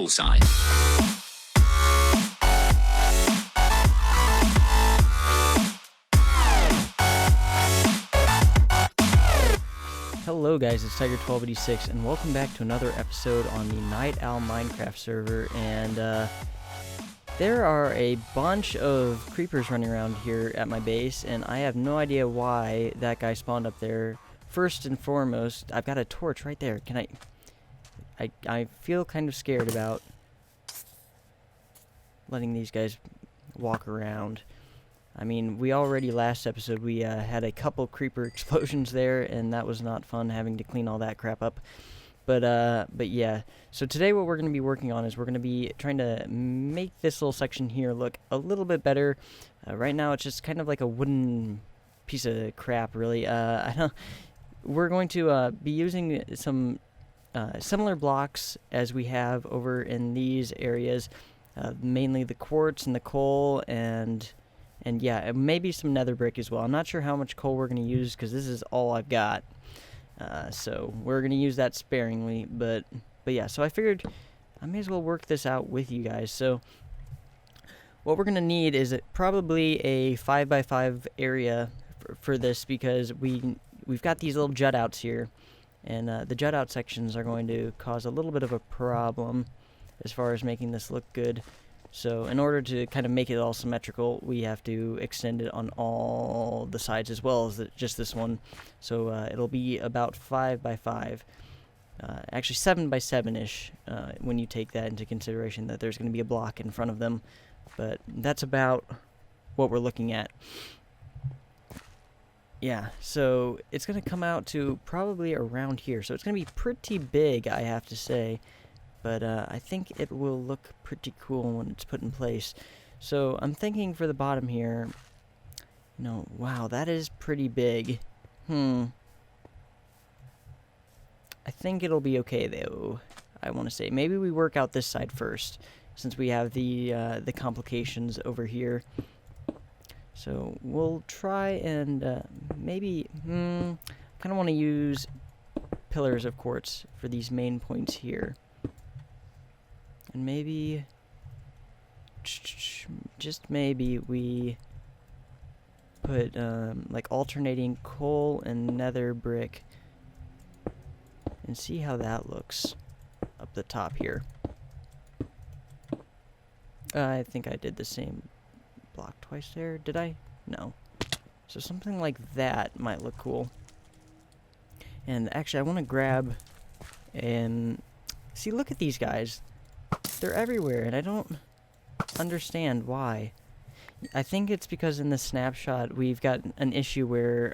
bullseye. Hello guys, it's Tiger1286 and welcome back to another episode on the NightOwl Minecraft server. And there are a bunch of creepers running around here at my base, and I have no idea why that guy spawned up there. First and foremost, I've got a torch right there. Can I feel kind of scared about letting these guys walk around. I mean, we already last episode we had a couple creeper explosions there, and that was not fun having to clean all that crap up. But yeah. So today what we're going to be working on is we're going to be trying to make this little section here look a little bit better. Right now it's just kind of like a wooden piece of crap, really. We're going to be using some similar blocks as we have over in these areas, mainly the quartz and the coal and yeah, maybe some nether brick as well. I'm not sure how much coal we're going to use because this is all I've got. So we're going to use that sparingly. But yeah, so I figured I may as well work this out with you guys. So what we're going to need is probably a 5x5 area for this, because we've got these little jut outs here. And the jut out sections are going to cause a little bit of a problem as far as making this look good. So in order to kind of make it all symmetrical, we have to extend it on all the sides as well as just this one. So it'll be about 5x5, actually 7x7-ish when you take that into consideration that there's going to be a block in front of them. But that's about what we're looking at. Yeah, so it's going to come out to probably around here. So it's going to be pretty big, I have to say. But I think it will look pretty cool when it's put in place. So I'm thinking for the bottom here, wow, that is pretty big. I think it'll be okay though, I want to say. Maybe we work out this side first, since we have the complications over here. So we'll try and maybe, kind of want to use pillars of quartz for these main points here. And maybe, just maybe, we put like alternating coal and nether brick and see how that looks up the top here. I think I did the same block twice there. Did I? No. So something like that might look cool. And actually I want to grab and see, look at these guys. They're everywhere, and I don't understand why. I think it's because in the snapshot we've got an issue where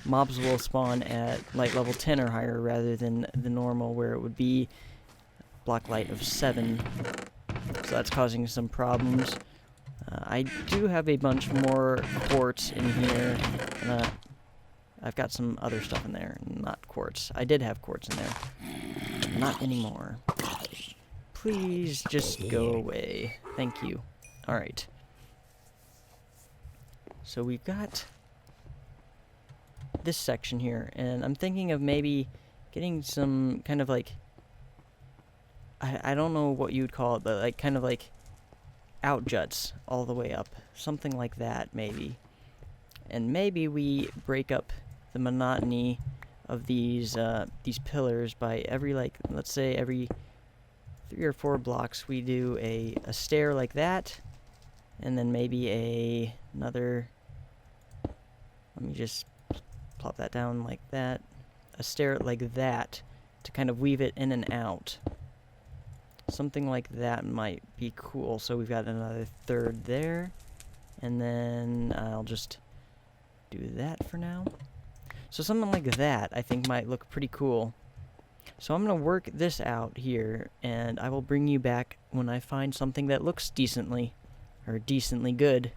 mobs will spawn at like level 10 or higher rather than the normal where it would be block light of 7. So that's causing some problems. I do have a bunch more quartz in here. I've got some other stuff in there, not quartz. I did have quartz in there. Not anymore. Please just go away. Thank you. Alright. So we've got this section here, and I'm thinking of maybe getting some kind of like, I don't know what you would call it, but like kind of like out juts all the way up. Something like that, maybe. And maybe we break up the monotony of these pillars by every, like, let's say every 3 or 4 blocks we do a stair like that, and then maybe another, let me just plop that down like that, a stair like that to kind of weave it in and out. Something like that might be cool. So we've got another third there, and then I'll just do that for now. So something like that I think might look pretty cool. So I'm going to work this out here, and I will bring you back when I find something that looks decently, or decently good,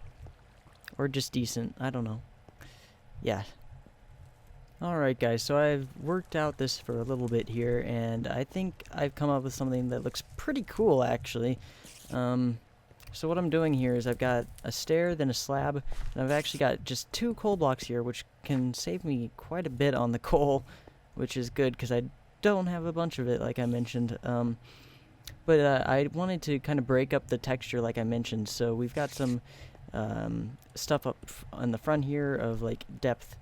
or just decent, I don't know. Yeah. Alright guys, so I've worked out this for a little bit here, and I think I've come up with something that looks pretty cool, actually. So what I'm doing here is I've got a stair, then a slab, and I've actually got just 2 coal blocks here, which can save me quite a bit on the coal, which is good, because I don't have a bunch of it, like I mentioned. But I wanted to kind of break up the texture like I mentioned, so we've got some stuff up on the front here of like depth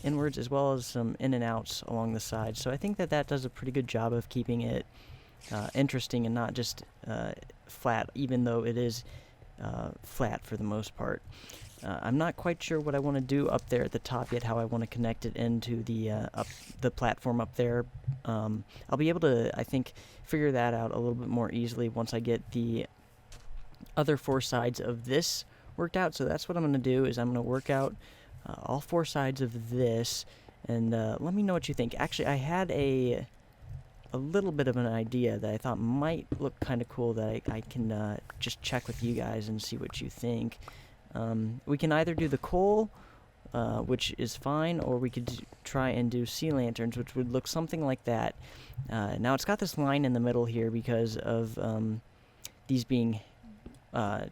inwards, as well as some in and outs along the side. So I think that that does a pretty good job of keeping it interesting and not just flat, even though it is flat for the most part. I'm not quite sure what I want to do up there at the top yet, how I want to connect it into the platform up there. I'll be able to, I think, figure that out a little bit more easily once I get the other 4 sides of this worked out. So that's what I'm going to do, is I'm going to work out all 4 sides of this, and let me know what you think. Actually, I had a little bit of an idea that I thought might look kind of cool that I can just check with you guys and see what you think. We can either do the coal, which is fine, or we could try and do sea lanterns, which would look something like that. Now it's got this line in the middle here because of these being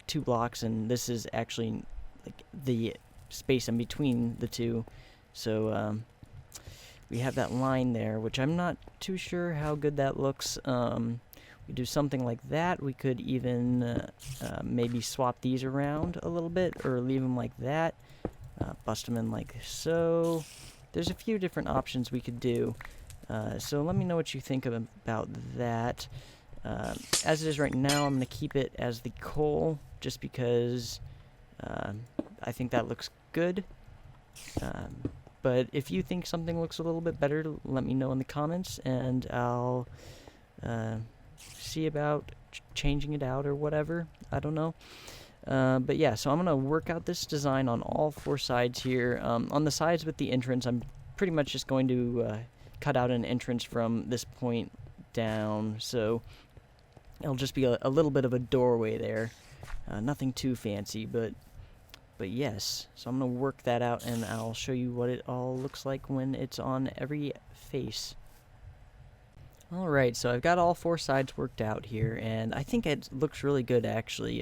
2 blocks, and this is actually like the space in between the two. So we have that line there, which I'm not too sure how good that looks. We do something like that. We could even maybe swap these around a little bit, or leave them like that. Bust them in like so. There's a few different options we could do. So let me know what you think about that. As it is right now, I'm going to keep it as the coal, just because I think that looks good. But if you think something looks a little bit better, let me know in the comments, and I'll see about changing it out or whatever. I don't know. But yeah, so I'm going to work out this design on all 4 sides here. On the sides with the entrance, I'm pretty much just going to cut out an entrance from this point down, so it'll just be a little bit of a doorway there. Nothing too fancy, but yes. So I'm going to work that out, and I'll show you what it all looks like when it's on every face. Alright, so I've got all 4 sides worked out here, and I think it looks really good, actually.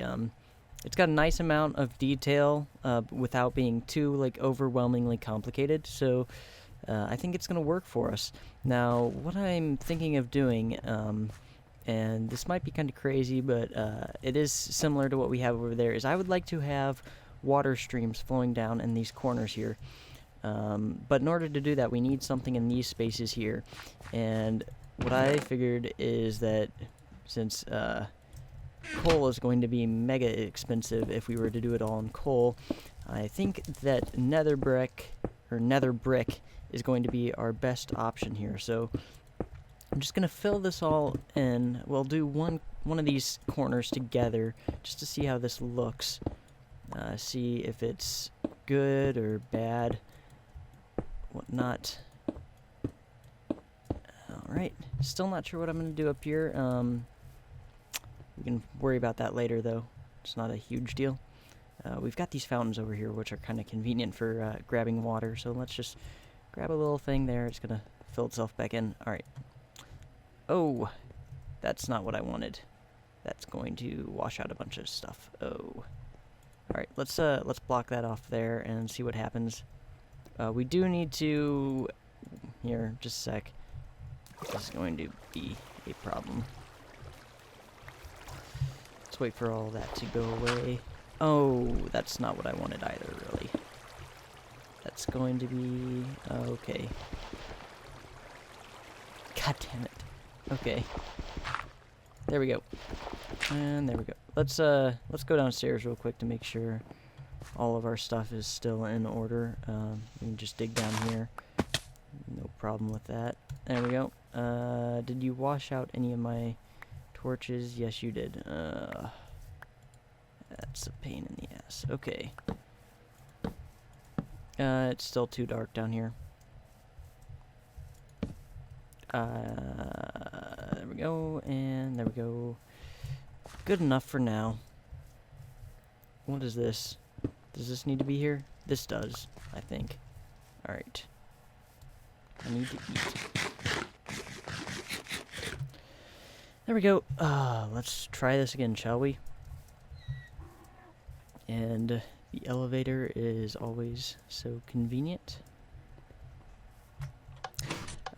It's got a nice amount of detail without being too like overwhelmingly complicated, so I think it's going to work for us. Now, what I'm thinking of doing, and this might be kind of crazy, but it is similar to what we have over there, is I would like to have water streams flowing down in these corners here. But in order to do that, we need something in these spaces here. And what I figured is that since coal is going to be mega expensive if we were to do it all in coal, I think that nether brick is going to be our best option here. So I'm just going to fill this all in. We'll do one of these corners together just to see how this looks. See if it's good or bad, whatnot. Alright, still not sure what I'm going to do up here. We can worry about that later, though. It's not a huge deal. We've got these fountains over here, which are kind of convenient for grabbing water, so let's just grab a little thing there. It's going to fill itself back in. Alright. Oh, that's not what I wanted. That's going to wash out a bunch of stuff. Oh. Alright, let's block that off there and see what happens. We do need to... Here, just a sec. This is going to be a problem. Let's wait for all that to go away. Oh, that's not what I wanted either, really. That's going to be... okay. God damn it. Okay. There we go. And there we go. Let's go downstairs real quick to make sure all of our stuff is still in order. We can just dig down here. No problem with that. There we go. Did you wash out any of my torches? Yes, you did. That's a pain in the ass. Okay. It's still too dark down here. There we go, and there we go. Good enough for now. What is this? Does this need to be here? This does, I think. Alright. I need to eat. There we go. Let's try this again, shall we? And the elevator is always so convenient.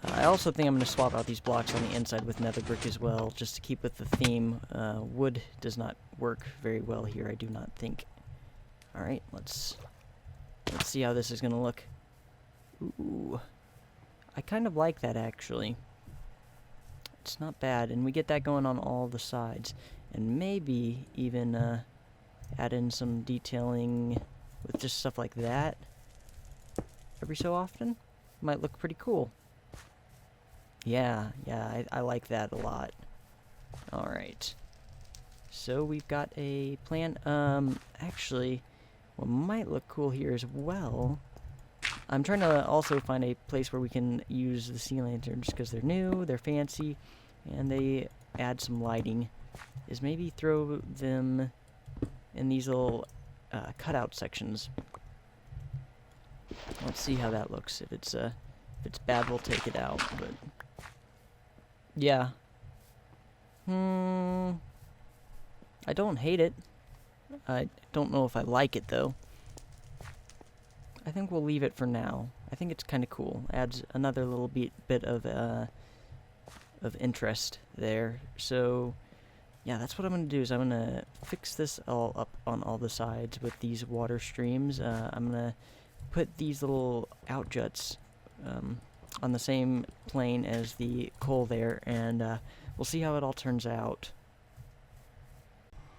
I also think I'm going to swap out these blocks on the inside with nether brick as well, just to keep with the theme. Wood does not work very well here, I do not think. Alright, let's see how this is going to look. Ooh, I kind of like that, actually. It's not bad, and we get that going on all the sides. And maybe even add in some detailing with just stuff like that every so often. Might look pretty cool. Yeah, I like that a lot. Alright. So we've got a plan. Actually, what might look cool here as well, I'm trying to also find a place where we can use the sea lanterns, because they're new, they're fancy, and they add some lighting, is maybe throw them in these little cutout sections. Let's see how that looks. If it's bad, we'll take it out, but yeah. I don't hate it. I don't know if I like it, though. I think we'll leave it for now. I think it's kind of cool. Adds another little bit of interest there. So, yeah, that's what I'm going to do, is I'm going to fix this all up on all the sides with these water streams. I'm going to put these little outjuts on the same plane as the coal there, and we'll see how it all turns out.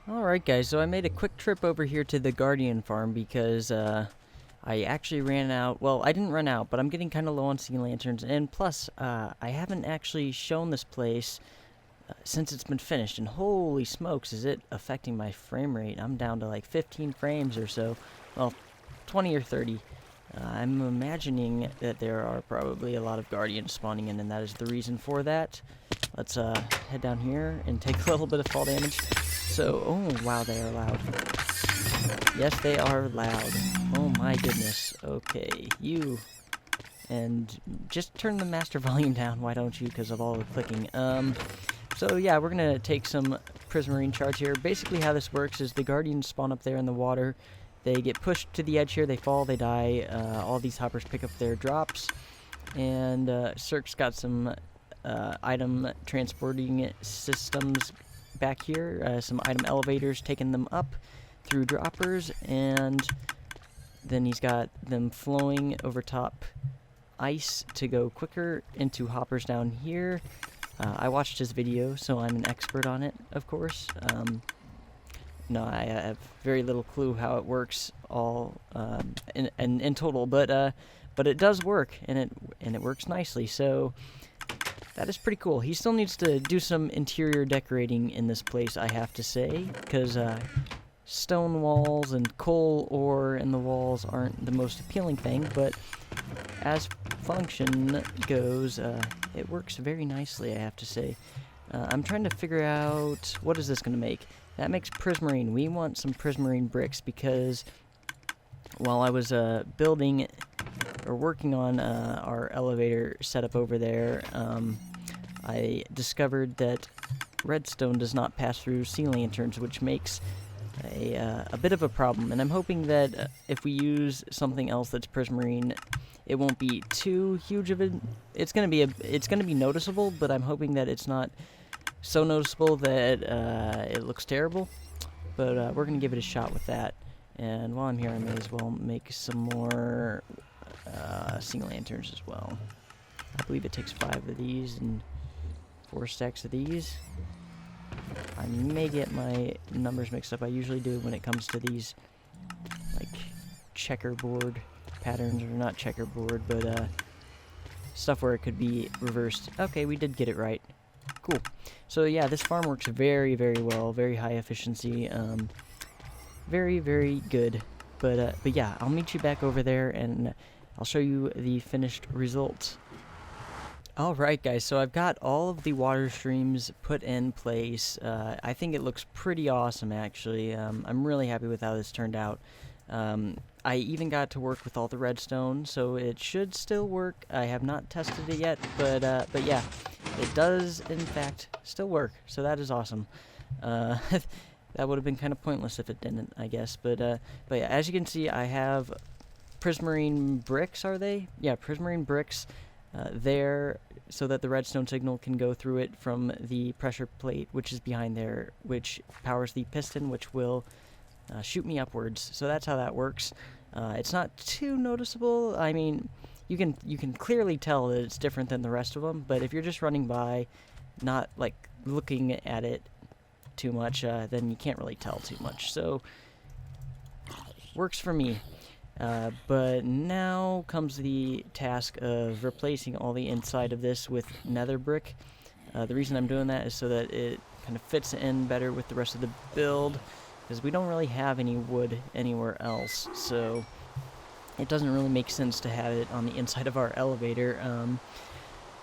Alright guys, so I made a quick trip over here to the Guardian farm because I actually ran out. Well, I didn't run out, but I'm getting kind of low on sea lanterns, and plus I haven't actually shown this place since it's been finished, and holy smokes, is it affecting my frame rate. I'm down to like 15 frames or so. Well, 20 or 30. I'm imagining that there are probably a lot of Guardians spawning in, and that is the reason for that. Let's head down here and take a little bit of fall damage. So, oh wow, they are loud. Yes, they are loud. Oh my goodness. Okay, you. And just turn the master volume down, why don't you, because of all the clicking. So yeah, we're going to take some prismarine shards here. Basically how this works is the Guardians spawn up there in the water. They get pushed to the edge here, they fall, they die. All these hoppers pick up their drops. And Cirque's got some item transporting systems back here. Some item elevators taking them up through droppers. And then he's got them flowing over top ice to go quicker into hoppers down here. I watched his video, so I'm an expert on it, of course. No, I have very little clue how it works all in total, but it does work, and it works nicely. So that is pretty cool. He still needs to do some interior decorating in this place, I have to say, because stone walls and coal ore in the walls aren't the most appealing thing, but as function goes, it works very nicely, I have to say. I'm trying to figure out, what is this going to make? That makes prismarine. We want some prismarine bricks, because while I was building or working on our elevator setup over there, I discovered that redstone does not pass through sea lanterns, which makes a bit of a problem. And I'm hoping that if we use something else that's prismarine, it won't be too huge of a. It's gonna be noticeable, but I'm hoping that it's not so noticeable that it looks terrible. But we're gonna give it a shot with that. And while I'm here, I may as well make some more sea lanterns as well. I believe it takes 5 of these and 4 stacks of these. I may get my numbers mixed up. I usually do when it comes to these, like, checkerboard patterns, or not checkerboard, but stuff where it could be reversed. Okay, we did get it right. Cool. So yeah, this farm works very, very well. Very high efficiency. Very, very good. But yeah, I'll meet you back over there, and I'll show you the finished result. Alright guys, so I've got all of the water streams put in place. I think it looks pretty awesome, actually. I'm really happy with how this turned out. I even got to work with all the redstone, so it should still work. I have not tested it yet, but yeah, it does in fact still work, so that is awesome. That would have been kind of pointless if it didn't, I guess. But yeah, as you can see, I have prismarine bricks, are they? Yeah, prismarine bricks. there so that the redstone signal can go through it from the pressure plate, which is behind there, which powers the piston, which will shoot me upwards. So that's how that works. It's not too noticeable. I mean, you can clearly tell that it's different than the rest of them, but if you're just running by, not like looking at it too much, then you can't really tell too much. So works for me. But now comes the task of replacing all the inside of this with nether brick. The reason I'm doing that is so that it kind of fits in better with the rest of the build, because we don't really have any wood anywhere else, so it doesn't really make sense to have it on the inside of our elevator.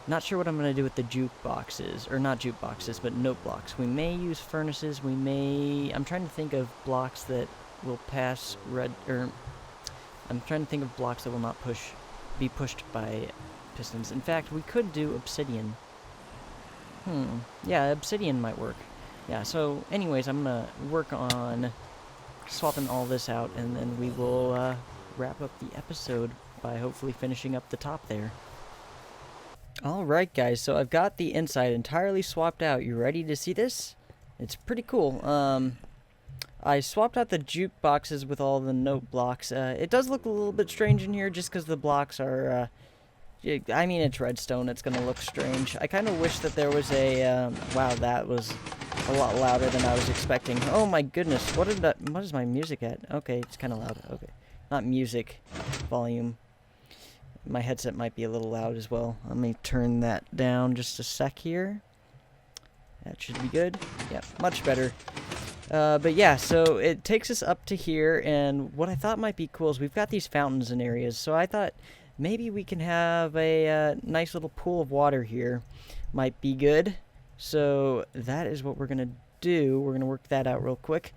Not sure what I'm going to do with the jukeboxes, or not jukeboxes, but note blocks. We may use furnaces, I'm trying to think of blocks that will pass I'm trying to think of blocks that will not be pushed by pistons. In fact, we could do obsidian. Yeah, obsidian might work. Yeah, so anyways, I'm going to work on swapping all this out, and then we will wrap up the episode by hopefully finishing up the top there. Alright guys, so I've got the inside entirely swapped out. You ready to see this? It's pretty cool. I swapped out the jukeboxes with all the note blocks. It does look a little bit strange in here just because the blocks are, I mean, it's redstone. It's going to look strange. I kind of wish that there was a, wow, that was a lot louder than I was expecting. Oh my goodness, what is my music at? Okay, it's kind of loud. Okay, not music, volume. My headset might be a little loud as well. Let me turn that down just a sec here. That should be good. Yeah, much better. But yeah, so it takes us up to here, and what I thought might be cool is we've got these fountains in areas, so I thought maybe we can have a nice little pool of water here. Might be good. So that is what we're going to do. We're going to work that out real quick.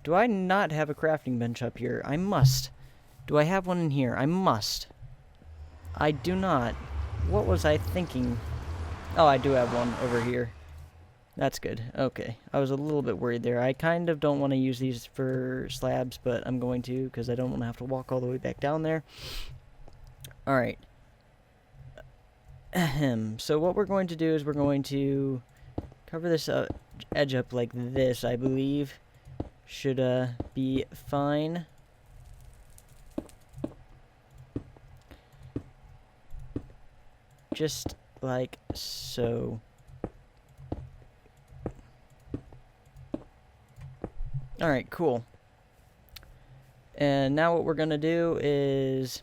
Do I not have a crafting bench up here? I must. Do I have one in here? I must. I do not. What was I thinking? Oh, I do have one over here. That's good. Okay. I was a little bit worried there. I kind of don't want to use these for slabs, but I'm going to because I don't want to have to walk all the way back down there. Alright. So what we're going to do is we're going to cover this edge up like this, I believe. Should be fine. Just like so. Alright, cool. And now what we're gonna do is,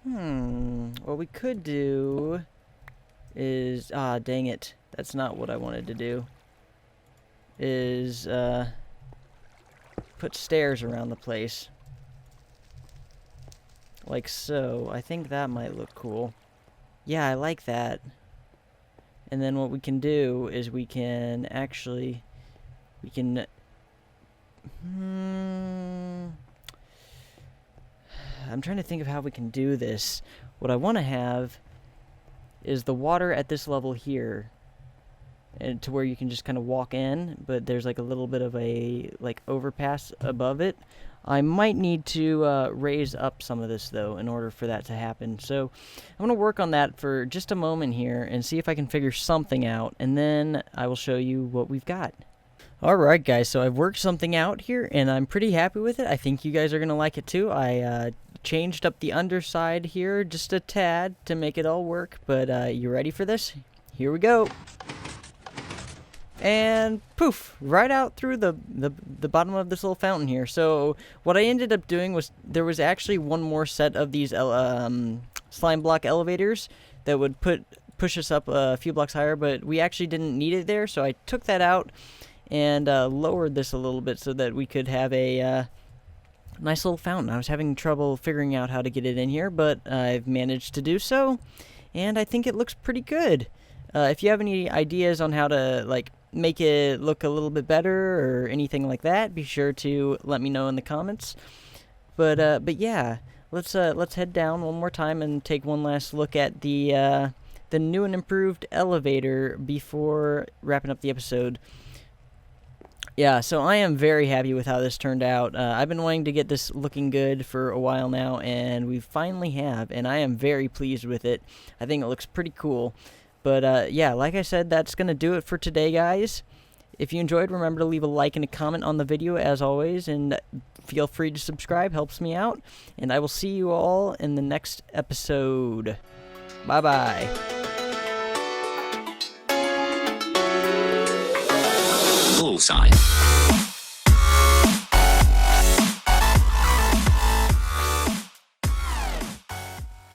what we could do is, dang it, that's not what I wanted to do, is, put stairs around the place. Like so. I think that might look cool. Yeah, I like that. And then what we can do is we can actually, I'm trying to think of how we can do this. What I want to have is the water at this level here, and to where you can just kind of walk in, but there's like a little bit of a like overpass above it. I might need to raise up some of this though in order for that to happen. So I'm going to work on that for just a moment here and see if I can figure something out, and then I will show you what we've got. Alright guys, so I've worked something out here and I'm pretty happy with it. I think you guys are going to like it too. I changed up the underside here just a tad to make it all work, but you ready for this? Here we go. And poof, right out through the bottom of this little fountain here. So what I ended up doing was there was actually one more set of these slime block elevators that would push us up a few blocks higher, but we actually didn't need it there, so I took that out and lowered this a little bit so that we could have a nice little fountain. I was having trouble figuring out how to get it in here, but I've managed to do so, and I think it looks pretty good. If you have any ideas on how to like make it look a little bit better or anything like that, be sure to let me know in the comments. But yeah, let's head down one more time and take one last look at the new and improved elevator before wrapping up the episode. Yeah, so I am very happy with how this turned out. I've been wanting to get this looking good for a while now, and we finally have, and I am very pleased with it. I think it looks pretty cool. But yeah, like I said, that's going to do it for today, guys. If you enjoyed, remember to leave a like and a comment on the video as always, and feel free to subscribe, helps me out. And I will see you all in the next episode. Bye-bye. Bullseye.